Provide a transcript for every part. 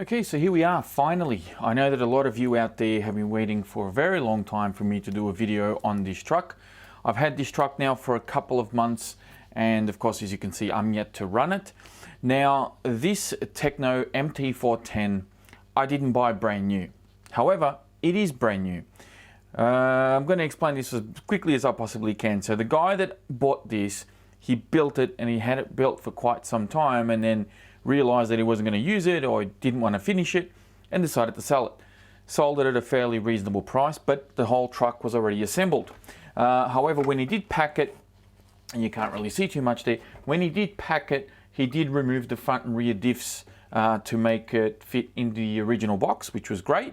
Okay, so here we are, finally. I know that a lot of you out there have been waiting for a very long time for me to do a video on this truck. I've had this truck now for a couple of months, and of course, as you can see, I'm yet to run it. Now, this Tekno MT410, I didn't buy brand new. However, it is brand new. I'm going to explain this as quickly as I possibly can. So the guy that bought this, he built it, and he had it built for quite some time, and then realized that he wasn't going to use it, or he didn't want to finish it, and decided to sell it. Sold it at a fairly reasonable price, but the whole truck was already assembled. However, when he did pack it, and you can't really see too much there, when he did pack it, he did remove the front and rear diffs to make it fit into the original box, which was great.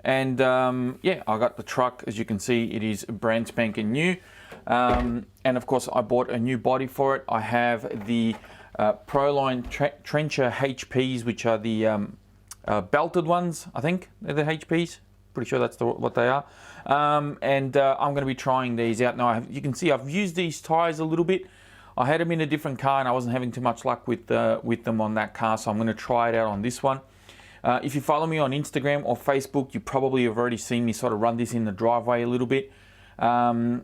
And yeah, I got the truck. As you can see, it is brand spanking new. And of course, I bought a new body for it. I have the Proline Trencher HPs, which are the belted ones, I think. They're the HPs. Pretty sure that's what they are. I'm going to be trying these out now. You can see I've used these tires a little bit. I had them in a different car and I wasn't having too much luck with them on that car, so I'm going to try it out on this one. If you follow me on Instagram or Facebook, you probably have already seen me sort of run this in the driveway a little bit. Yeah,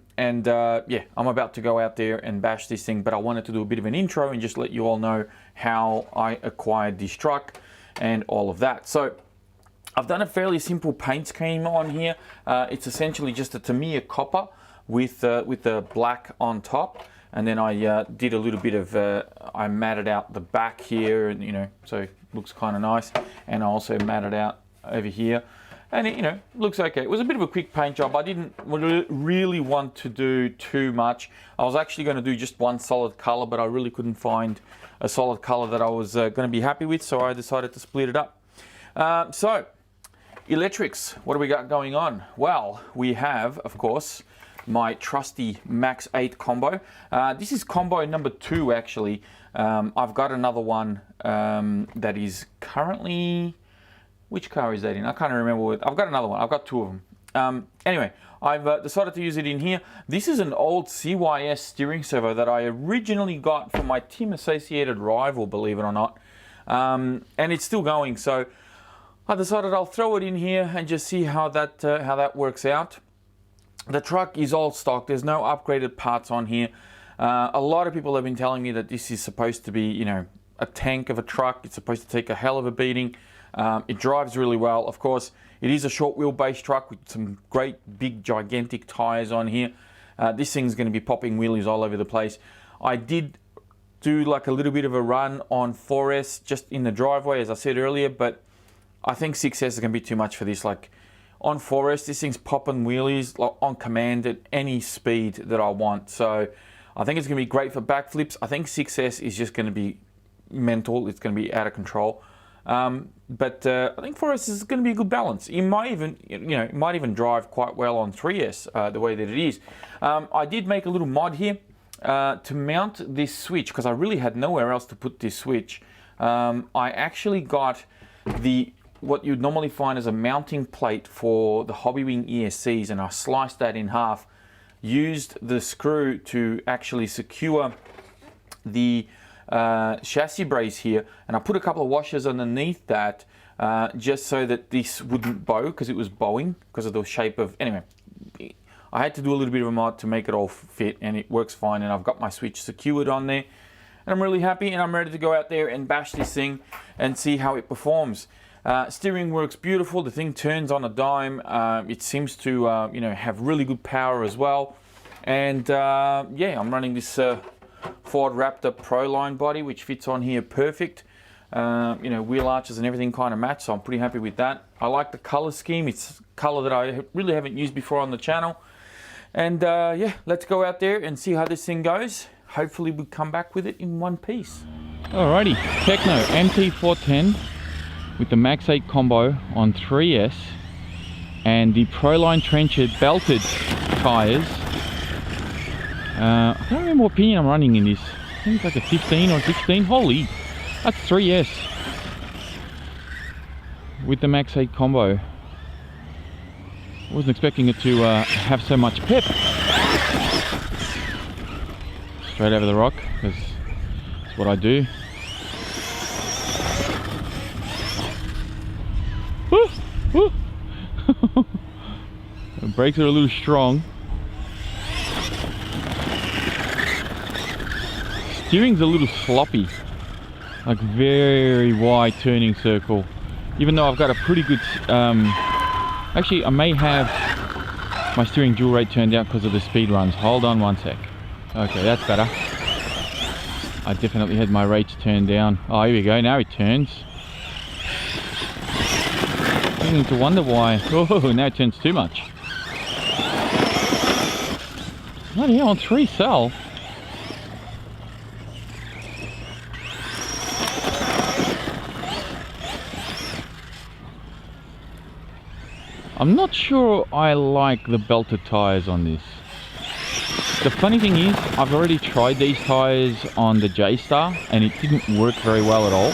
I'm about to go out there and bash this thing, but I wanted to do a bit of an intro and just let you all know how I acquired this truck and all of that. So I've done a fairly simple paint scheme on here. It's essentially just a Tamiya copper with the black on top, and then I did a little bit of I matted out the back here, and so it looks kind of nice, and I also matted out over here. And it, looks okay. It was a bit of a quick paint job. I didn't really want to do too much. I was actually going to do just one solid color, but I really couldn't find a solid color that I was going to be happy with, so I decided to split it up. So, electrics, what do we got going on? Well, we have, of course, my trusty Max8 combo. This is combo number 2, actually. I've got another one that is currently... Which car is that in? I can't remember. I've got another one. I've got 2 of them. Anyway, I've decided to use it in here. This is an old CYS steering servo that I originally got from my Team Associated rival, believe it or not. And it's still going. So I decided I'll throw it in here and just see how that works out. The truck is all stock. There's no upgraded parts on here. A lot of people have been telling me that this is supposed to be, a tank of a truck. It's supposed to take a hell of a beating. It drives really well. Of course, it is a short wheelbase truck with some great big gigantic tires on here. This thing's going to be popping wheelies all over the place. I did do like a little bit of a run on 4S just in the driveway, as I said earlier, but I think 6S is going to be too much for this. Like on 4S, this thing's popping wheelies like on command at any speed that I want. So I think it's going to be great for backflips. I think 6S is just going to be mental. It's going to be out of control. But I think 4S is going to be a good balance. It might even, it might even drive quite well on 3S the way that it is. I did make a little mod here to mount this switch because I really had nowhere else to put this switch. I actually got what you'd normally find as a mounting plate for the Hobbywing ESCs, and I sliced that in half. Used the screw to actually secure the chassis brace here, and I put a couple of washers underneath that just so that this wouldn't bow, because it was bowing because of the shape of... Anyway, I had to do a little bit of a mod to make it all fit, and it works fine, and I've got my switch secured on there, and I'm really happy, and I'm ready to go out there and bash this thing and see how it performs. Steering works beautiful. The thing turns on a dime. It seems to have really good power as well, and yeah, I'm running this Ford Raptor Proline body, which fits on here perfect. Wheel arches and everything kind of match, so I'm pretty happy with that. I like the color scheme. It's a color that I really haven't used before on the channel. And yeah, let's go out there and see how this thing goes. Hopefully we'll come back with it in one piece. Alrighty, Tekno MT410 with the Max8 combo on 3S and the Proline Trencher belted tires. I don't remember what pinion I'm running in this. I think it's like a 15 or 16. Holy, that's 3S with the Max8 combo. I wasn't expecting it to have so much pep. Straight over the rock, because that's what I do. brakes are a little strong. Steering's a little sloppy. Like very wide turning circle. Even though I've got a pretty good... actually, I may have my steering dual rate turned out because of the speed runs. Hold on one sec. Okay, that's better. I definitely had my rates turned down. Oh, here we go. Now it turns. Beginning to wonder why. Oh, now it turns too much. Bloody hell, on 3 cell. I'm not sure I like the belted tyres on this. The funny thing is, I've already tried these tyres on the J-Star and it didn't work very well at all.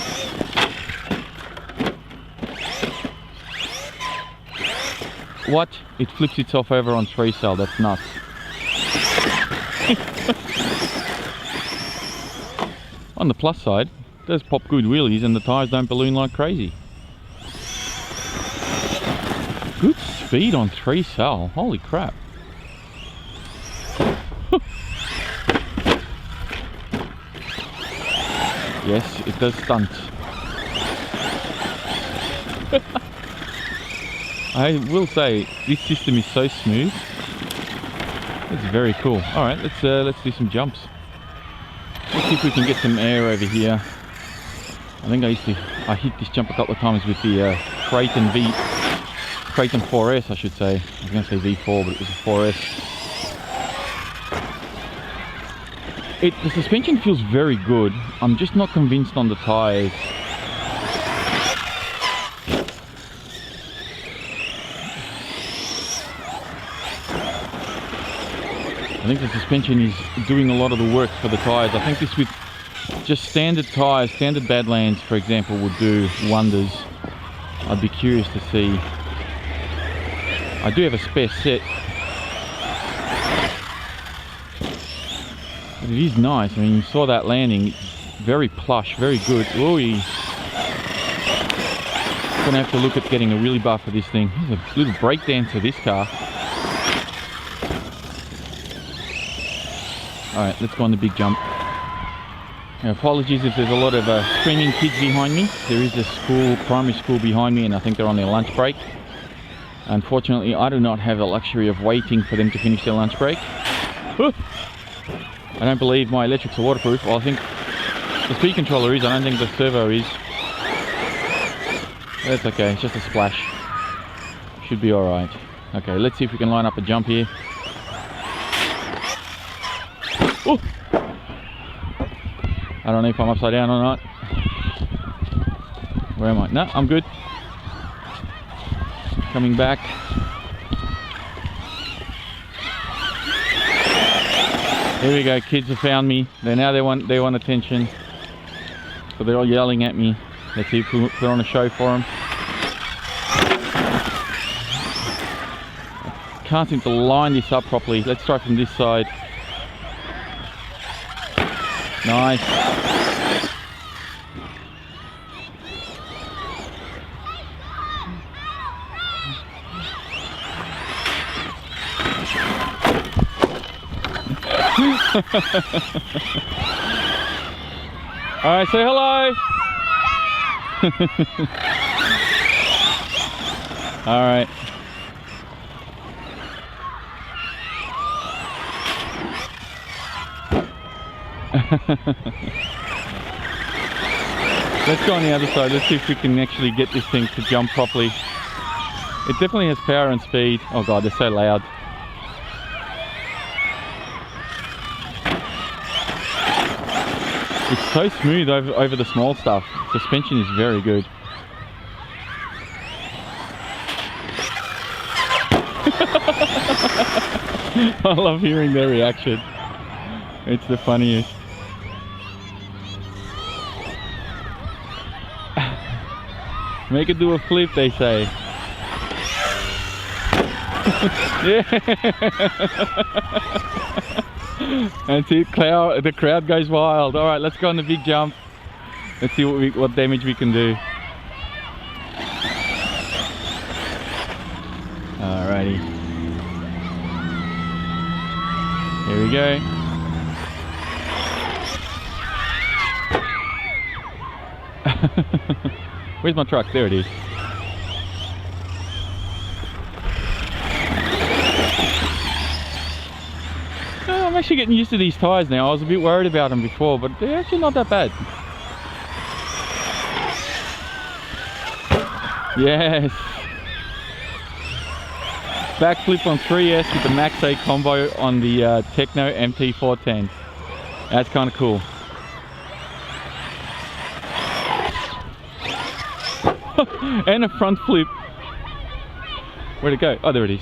What? It flips itself over on 3 cell, that's nuts. On the plus side, it does pop good wheelies and the tyres don't balloon like crazy. Good speed on 3 cell, holy crap. Yes, it does stunt. I will say, this system is so smooth. It's very cool. Alright, let's do some jumps. Let's see if we can get some air over here. I think I hit this jump a couple of times with the Kraton 4S, I should say. I was going to say V4, but it was a 4S. The suspension feels very good. I'm just not convinced on the tyres. I think the suspension is doing a lot of the work for the tyres. I think this with just standard tyres, standard Badlands for example, would do wonders. I'd be curious to see. I do have a spare set. But it is nice. I mean, you saw that landing. Very plush, very good. Oh, gonna have to look at getting a wheelie bar for this thing. There's a little breakdance for this car. Alright, let's go on the big jump. Now, apologies if there's a lot of screaming kids behind me. There is a school, primary school behind me, and I think they're on their lunch break. Unfortunately, I do not have the luxury of waiting for them to finish their lunch break. I don't believe my electrics are waterproof. Well, I think the speed controller is. I don't think the servo is. That's okay, it's just a splash. Should be alright. Okay, let's see if we can line up a jump here. Oh! I don't know if I'm upside down or not. Where am I? No, I'm good. Coming back. Here we go, kids have found me. They want attention. So they're all yelling at me. Let's see if we put on a show for them. Can't seem to line this up properly. Let's try from this side. Nice. Alright, say hello. Alright. Let's go on the other side. Let's see if we can actually get this thing to jump properly. It definitely has power and speed. Oh god, they're so loud. It's so smooth over the small stuff. Suspension is very good. I love hearing their reaction. It's the funniest. Make it do a flip, they say. Yeah. And see, the crowd goes wild. All right, let's go on the big jump. Let's see what damage we can do. Alrighty. Here we go. Where's my truck? There it is. Oh, I'm actually getting used to these tyres now. I was a bit worried about them before, but they're actually not that bad. Yes. Backflip on 3S with the Max8 combo on the Tekno MT410. That's kind of cool. And a front flip. Where'd it go? Oh, there it is.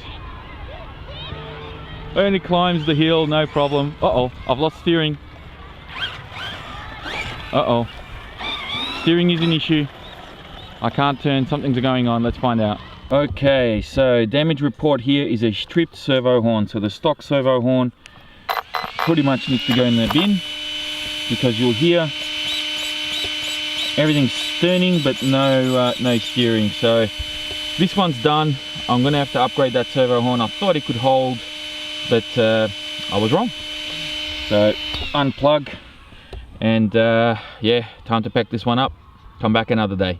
And it climbs the hill, no problem. Uh-oh, I've lost steering. Uh-oh. Steering is an issue. I can't turn, something's going on, let's find out. Okay, so damage report here is a stripped servo horn. So the stock servo horn pretty much needs to go in the bin, because you'll hear everything's turning but no steering. So this one's done. I'm gonna have to upgrade that servo horn. I thought it could hold, but I was wrong. So unplug, and yeah, time to pack this one up. Come back another day.